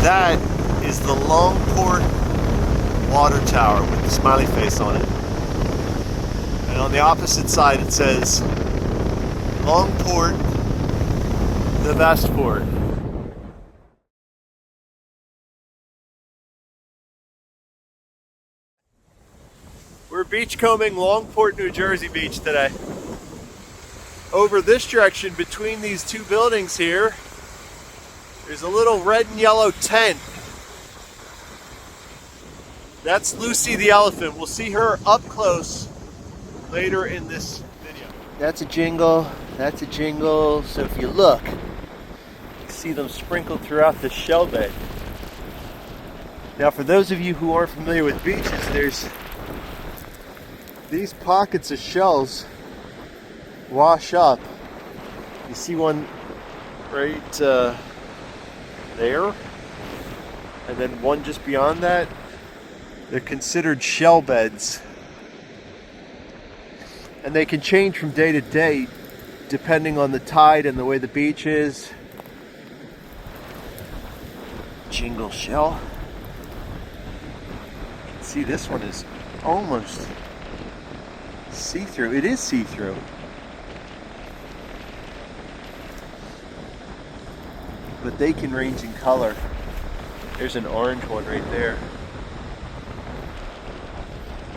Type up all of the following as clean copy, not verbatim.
That is the Longport water tower with the smiley face on it. And on the opposite side it says Longport, the best port. We're beachcombing Longport, New Jersey beach today. Over this direction, between these two buildings here, there's a little red and yellow tent. That's Lucy the elephant. We'll see her up close later in this video. That's a jingle, that's a jingle. So if you look, you see them sprinkled throughout the shell bed. Now for those of you who aren't familiar with beaches, there's these pockets of shells wash up. You see one right there, and then one just beyond that. They're considered shell beds, and they can change from day to day depending on the tide and the way the beach is. Jingle shell. You can see this one is almost see-through. It is see-through. But they can range in color. There's an orange one right there.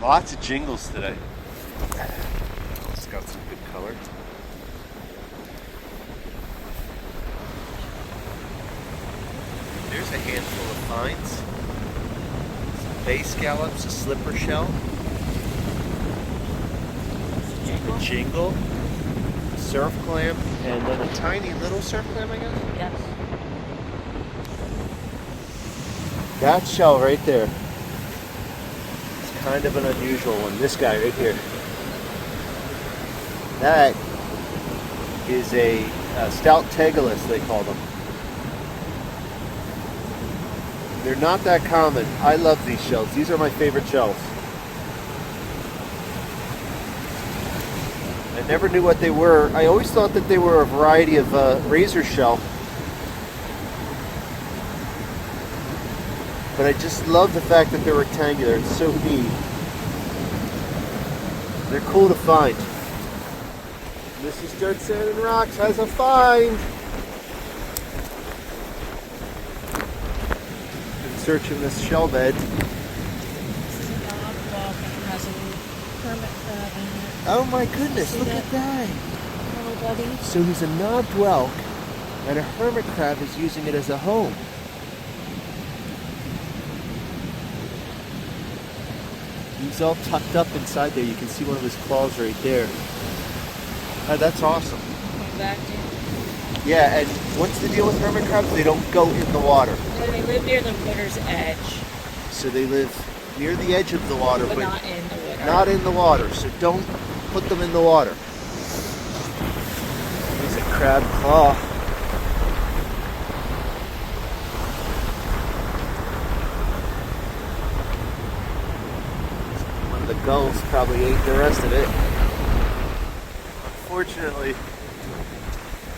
Lots of jingles today. It's got some good color. There's a handful of pines. Some bay scallops, a slipper shell. A jingle. Surf clam, and then a tiny little surf clam, I guess? Yes. That shell right there. Kind of an unusual one. This guy right here. That is a stout tegalis, they call them. They're not that common. I love these shells. These are my favorite shells. I never knew what they were. I always thought that they were a variety of razor shell. But I just love the fact that they're rectangular. It's so neat. They're cool to find. This is Dirt, Sand, and Rocks has a find. Been searching this shell bed. This is a dog walk and it has a hermit crab in it. Oh my goodness, look at that. Hello, buddy. So he's a knobed and a hermit crab is using it as a home. He's all tucked up inside there. You can see one of his claws right there. Oh, that's awesome. Back in. Yeah, and what's the deal with hermit crabs? They don't go in the water. They live near the water's edge. So they live near the edge of the water, But not in the water. Not in the water. So don't put them in the water. Here's a crab claw. The gulls probably ate the rest of it. Unfortunately,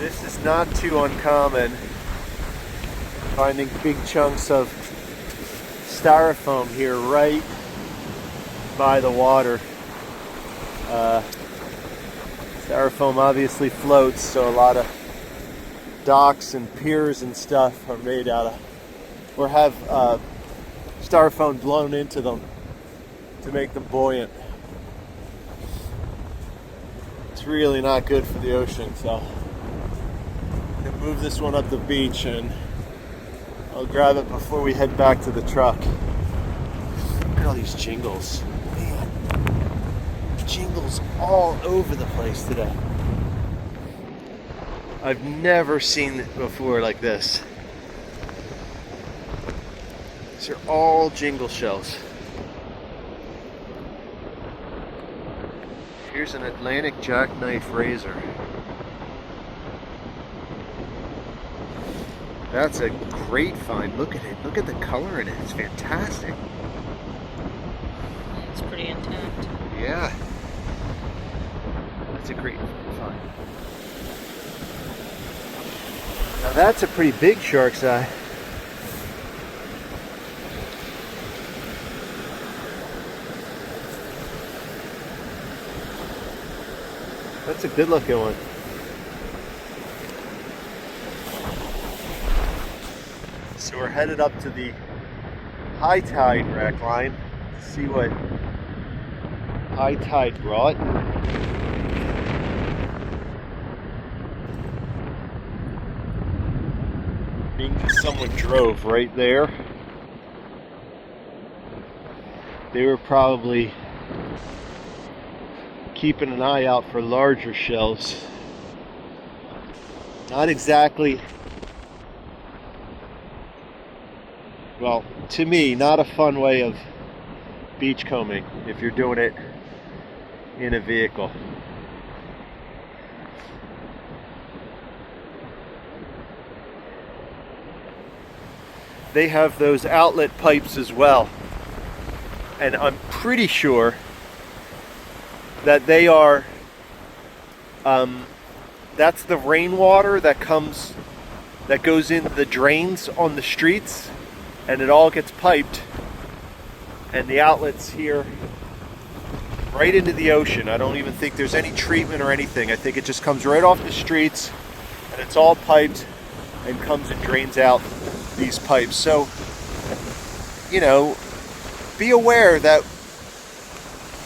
this is not too uncommon. Finding big chunks of styrofoam here right by the water. Styrofoam obviously floats, so a lot of docks and piers and stuff are made out of, or have styrofoam blown into them to make them buoyant. It's really not good for the ocean, so I'm gonna move this one up the beach and I'll grab it before we head back to the truck. Look at all these jingles. Man, jingles all over the place today. I've never seen it before like this. These are all jingle shells. Here's an Atlantic jackknife razor. That's a great find. Look at it. Look at the color in it. It's fantastic. It's pretty intact. Yeah. That's a great find. Now that's a pretty big shark's eye. That's a good looking one. So we're headed up to the high tide rack line to see what high tide brought. Someone drove right there. They were probably keeping an eye out for larger shells. Not exactly, well, to me, not a fun way of beachcombing if you're doing it in a vehicle. They have those outlet pipes as well, and I'm pretty sure that they are that's the rainwater that goes into the drains on the streets, and it all gets piped, and the outlets here right into the ocean. I don't even think there's any treatment or anything. I think it just comes right off the streets, and it's all piped and comes and drains out these pipes. So, you know, be aware that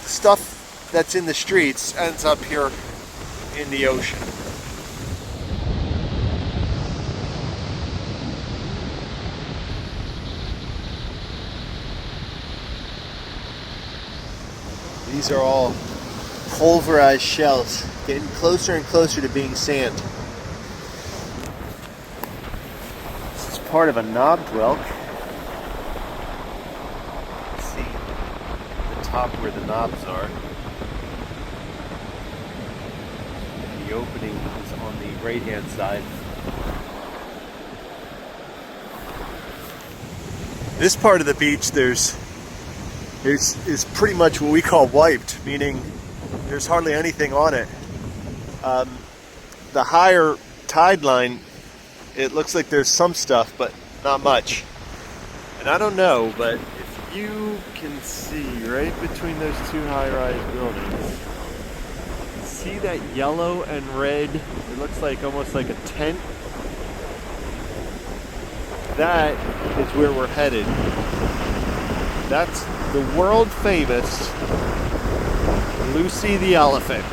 stuff that's in the streets ends up here in the ocean. These are all pulverized shells, getting closer and closer to being sand. This is part of a knob whelk. See the top where the knobs are. The opening is on the right-hand side. This part of the beach, is pretty much what we call wiped, meaning there's hardly anything on it. The higher tide line, it looks like there's some stuff, but not much. And I don't know, but if you can see right between those two high-rise buildings, see that yellow and red, it looks like almost like a tent? That is where we're headed. That's the world famous Lucy the elephant.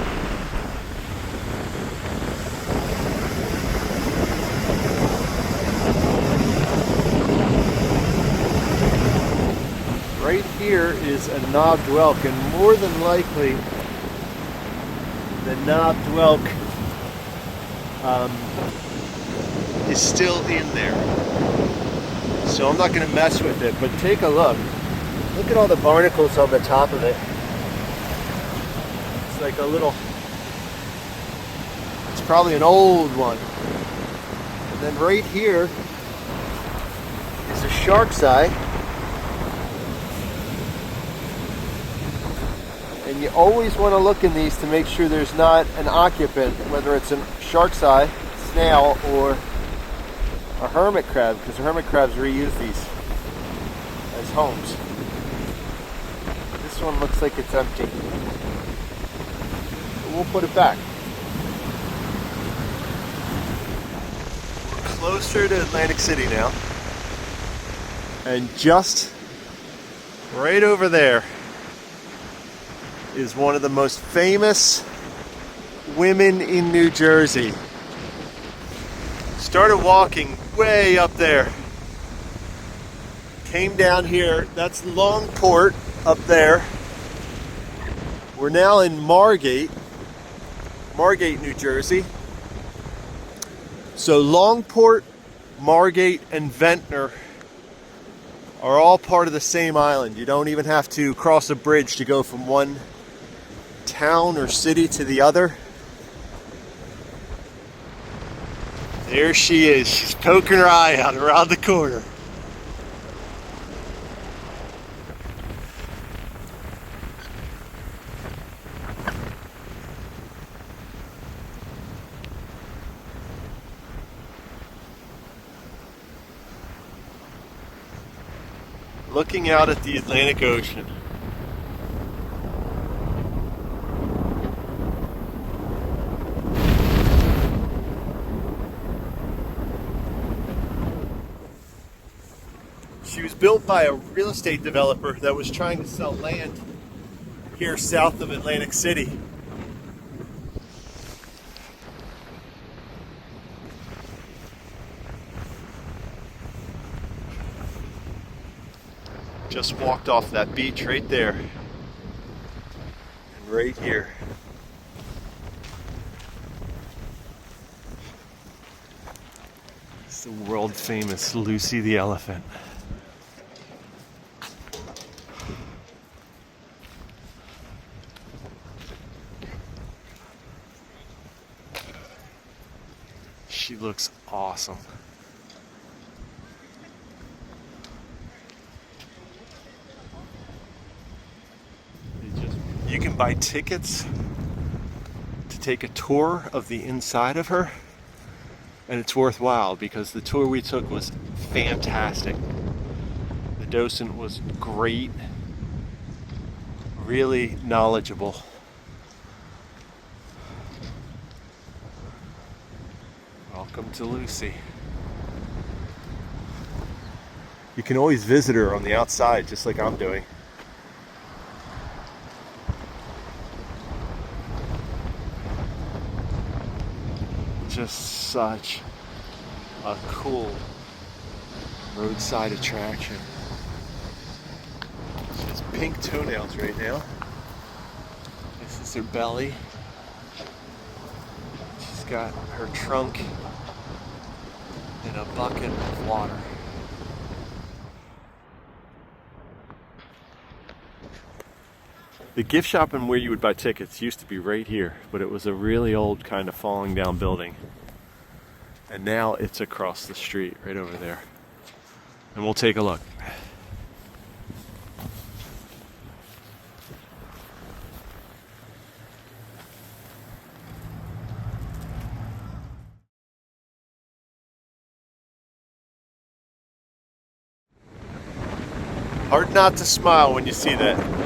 Right here is a knobbed whelk, and more than likely the knobbed whelk is still in there. So I'm not going to mess with it, but take a look. Look at all the barnacles on the top of it. It's like a little, it's probably an old one. And then right here is a shark's eye. And you always want to look in these to make sure there's not an occupant, whether it's a shark's eye, snail, or a hermit crab, because the hermit crabs reuse these as homes. This one looks like it's empty. But we'll put it back. We're closer to Atlantic City now. And just right over there is one of the most famous women in New Jersey. Started walking way up there. Came down here. That's Longport up there. We're now in Margate, New Jersey. So Longport, Margate, and Ventnor are all part of the same island. You don't even have to cross a bridge to go from one town or city to the other. There she is. She's poking her eye out around the corner. Looking out at the Atlantic Ocean. She was built by a real estate developer that was trying to sell land here south of Atlantic City. Just walked off that beach right there. And right here. It's the world famous Lucy the elephant. She looks awesome. You can buy tickets to take a tour of the inside of her, and it's worthwhile because the tour we took was fantastic. The docent was great, really knowledgeable. Welcome to Lucy. You can always visit her on the outside, just like I'm doing. Just such a cool roadside attraction. She has pink toenails right now. This is her belly. She's got her trunk in a bucket of water. The gift shop and where you would buy tickets used to be right here, but it was a really old kind of falling down building. And now it's across the street, right over there. And we'll take a look. Hard not to smile when you see that.